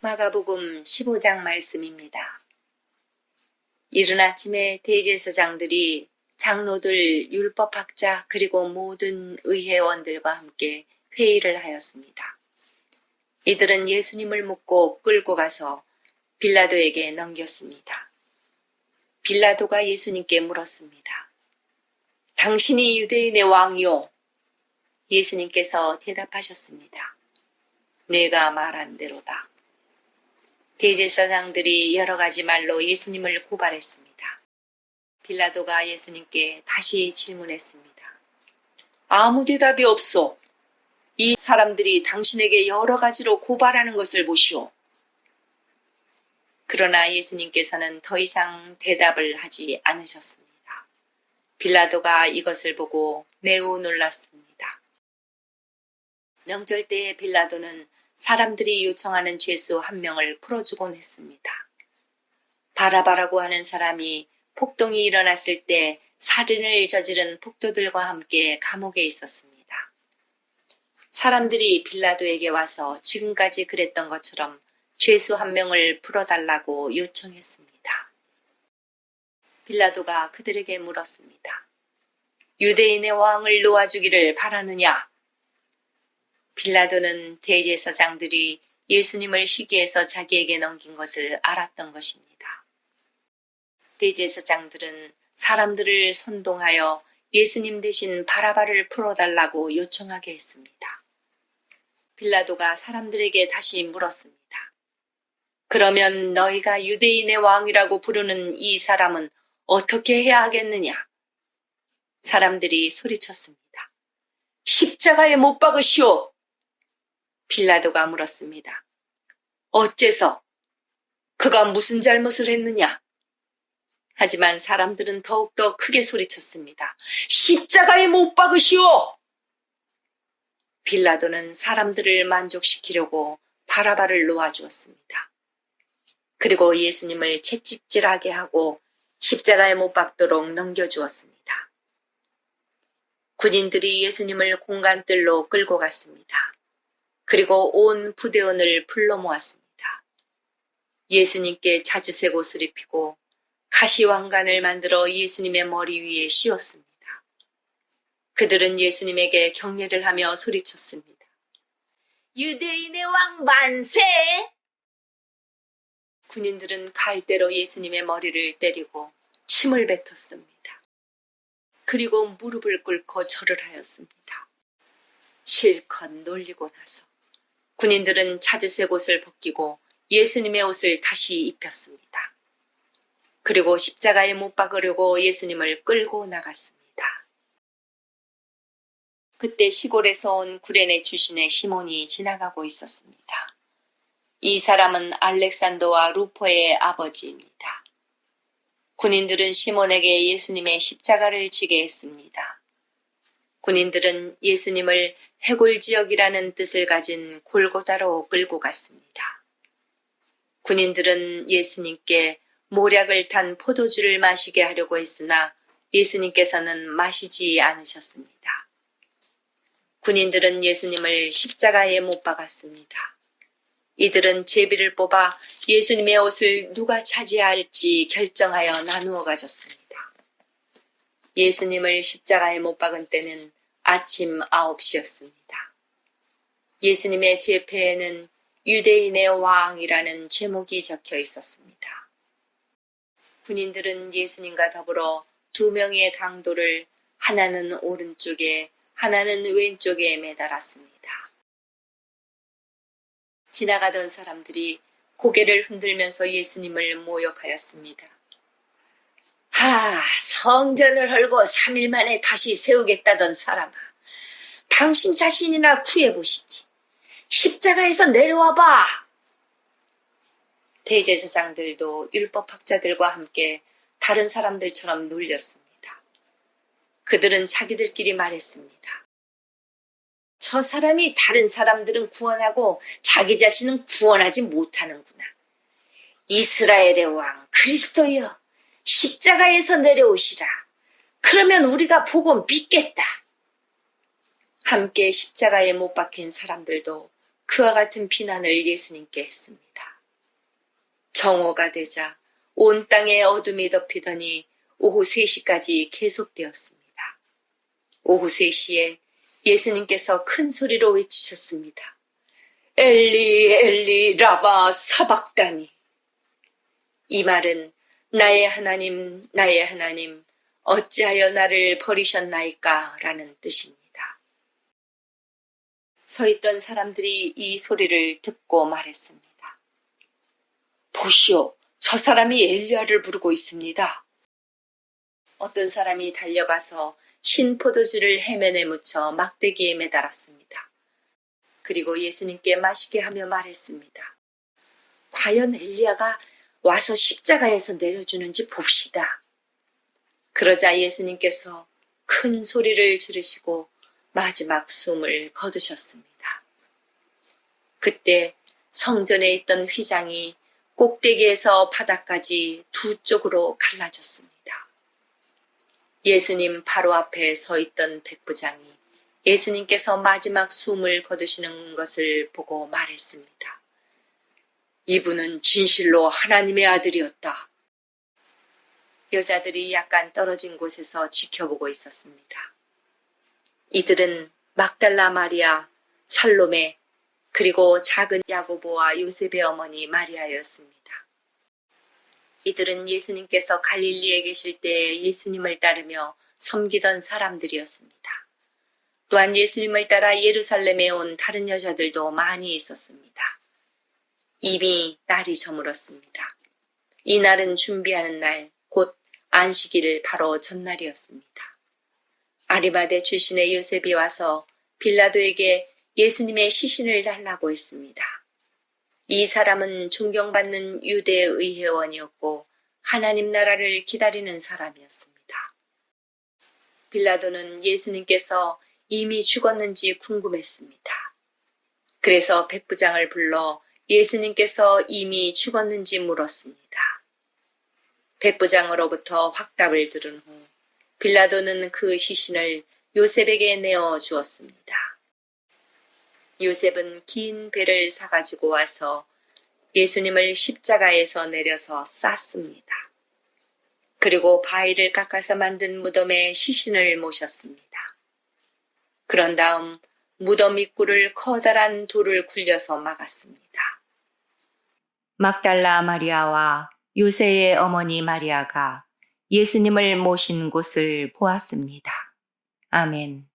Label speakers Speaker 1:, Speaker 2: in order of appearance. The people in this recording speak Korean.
Speaker 1: 마가복음 15장 말씀입니다. 이른 아침에 대제사장들이 장로들, 율법학자 그리고 모든 의회원들과 함께 회의를 하였습니다. 이들은 예수님을 묻고 끌고 가서 빌라도에게 넘겼습니다. 빌라도가 예수님께 물었습니다. 당신이 유대인의 왕이요? 예수님께서 대답하셨습니다. 내가 말한 대로다. 대제사장들이 여러 가지 말로 예수님을 고발했습니다. 빌라도가 예수님께 다시 질문했습니다. 아무 대답이 없소. 이 사람들이 당신에게 여러 가지로 고발하는 것을 보시오. 그러나 예수님께서는 더 이상 대답을 하지 않으셨습니다. 빌라도가 이것을 보고 매우 놀랐습니다. 명절 때에 빌라도는 사람들이 요청하는 죄수 한 명을 풀어주곤 했습니다. 바라바라고 하는 사람이 폭동이 일어났을 때 살인을 저지른 폭도들과 함께 감옥에 있었습니다. 사람들이 빌라도에게 와서 지금까지 그랬던 것처럼 죄수 한 명을 풀어달라고 요청했습니다. 빌라도가 그들에게 물었습니다. 유대인의 왕을 놓아주기를 바라느냐? 빌라도는 대제사장들이 예수님을 시기해서 자기에게 넘긴 것을 알았던 것입니다. 대제사장들은 사람들을 선동하여 예수님 대신 바라바를 풀어달라고 요청하게 했습니다. 빌라도가 사람들에게 다시 물었습니다. 그러면 너희가 유대인의 왕이라고 부르는 이 사람은 어떻게 해야 하겠느냐? 사람들이 소리쳤습니다. 십자가에 못 박으시오! 빌라도가 물었습니다. 어째서? 그가 무슨 잘못을 했느냐? 하지만 사람들은 더욱더 크게 소리쳤습니다. 십자가에 못 박으시오! 빌라도는 사람들을 만족시키려고 바라바를 놓아주었습니다. 그리고 예수님을 채찍질하게 하고 십자가에 못 박도록 넘겨주었습니다. 군인들이 예수님을 공간뜰로 끌고 갔습니다. 그리고 온 부대원을 불러 모았습니다. 예수님께 자주색 옷을 입히고 가시왕관을 만들어 예수님의 머리 위에 씌웠습니다. 그들은 예수님에게 경례를 하며 소리쳤습니다. 유대인의 왕 만세! 군인들은 갈대로 예수님의 머리를 때리고 침을 뱉었습니다. 그리고 무릎을 꿇고 절을 하였습니다. 실컷 놀리고 나서 군인들은 자주색 옷을 벗기고 예수님의 옷을 다시 입혔습니다. 그리고 십자가에 못 박으려고 예수님을 끌고 나갔습니다. 그때 시골에서 온 구레네 출신의 시몬이 지나가고 있었습니다. 이 사람은 알렉산더와 루포의 아버지입니다. 군인들은 시몬에게 예수님의 십자가를 지게 했습니다. 군인들은 예수님을 해골지역이라는 뜻을 가진 골고다로 끌고 갔습니다. 군인들은 예수님께 모략을 탄 포도주를 마시게 하려고 했으나 예수님께서는 마시지 않으셨습니다. 군인들은 예수님을 십자가에 못 박았습니다. 이들은 제비를 뽑아 예수님의 옷을 누가 차지할지 결정하여 나누어 가졌습니다. 예수님을 십자가에 못 박은 때는 아침 9시였습니다. 예수님의 제패에는 유대인의 왕이라는 제목이 적혀 있었습니다. 군인들은 예수님과 더불어 2명의 강도를 하나는 오른쪽에 하나는 왼쪽에 매달았습니다. 지나가던 사람들이 고개를 흔들면서 예수님을 모욕하였습니다. 성전을 헐고 3일 만에 다시 세우겠다던 사람아, 당신 자신이나 구해보시지. 십자가에서 내려와봐. 대제사장들도 율법학자들과 함께 다른 사람들처럼 놀렸습니다. 그들은 자기들끼리 말했습니다. 저 사람이 다른 사람들은 구원하고 자기 자신은 구원하지 못하는구나. 이스라엘의 왕 그리스도여, 십자가에서 내려오시라. 그러면 우리가 보고 믿겠다. 함께 십자가에 못 박힌 사람들도 그와 같은 비난을 예수님께 했습니다. 정오가 되자 온 땅에 어둠이 덮이더니 오후 3시까지 계속되었습니다. 오후 3시에 예수님께서 큰 소리로 외치셨습니다. 엘리 엘리 라바 사박다니. 이 말은 나의 하나님 나의 하나님 어찌하여 나를 버리셨나이까 라는 뜻입니다. 서 있던 사람들이 이 소리를 듣고 말했습니다. 보시오, 저 사람이 엘리야를 부르고 있습니다. 어떤 사람이 달려가서 신 포도주를 해면에 묻혀 막대기에 매달았습니다. 그리고 예수님께 마시게 하며 말했습니다. 과연 엘리야가 와서 십자가에서 내려주는지 봅시다. 그러자 예수님께서 큰 소리를 지르시고 마지막 숨을 거두셨습니다. 그때 성전에 있던 휘장이 꼭대기에서 바닥까지 두 쪽으로 갈라졌습니다. 예수님 바로 앞에 서 있던 백부장이 예수님께서 마지막 숨을 거두시는 것을 보고 말했습니다. 이분은 진실로 하나님의 아들이었다. 여자들이 약간 떨어진 곳에서 지켜보고 있었습니다. 이들은 막달라 마리아, 살로메, 그리고 작은 야고보와 요셉의 어머니 마리아였습니다. 이들은 예수님께서 갈릴리에 계실 때 예수님을 따르며 섬기던 사람들이었습니다. 또한 예수님을 따라 예루살렘에 온 다른 여자들도 많이 있었습니다. 이미 날이 저물었습니다. 이 날은 준비하는 날, 곧 안식일 바로 전날이었습니다. 아리마대 출신의 요셉이 와서 빌라도에게 예수님의 시신을 달라고 했습니다. 이 사람은 존경받는 유대 의회원이었고 하나님 나라를 기다리는 사람이었습니다. 빌라도는 예수님께서 이미 죽었는지 궁금했습니다. 그래서 백부장을 불러 예수님께서 이미 죽었는지 물었습니다. 백부장으로부터 확답을 들은 후 빌라도는 그 시신을 요셉에게 내어 주었습니다. 요셉은 긴 배를 사가지고 와서 예수님을 십자가에서 내려서 쌌습니다. 그리고 바위를 깎아서 만든 무덤에 시신을 모셨습니다. 그런 다음 무덤 입구를 커다란 돌을 굴려서 막았습니다. 막달라 마리아와 요새의 어머니 마리아가 예수님을 모신 곳을 보았습니다. 아멘.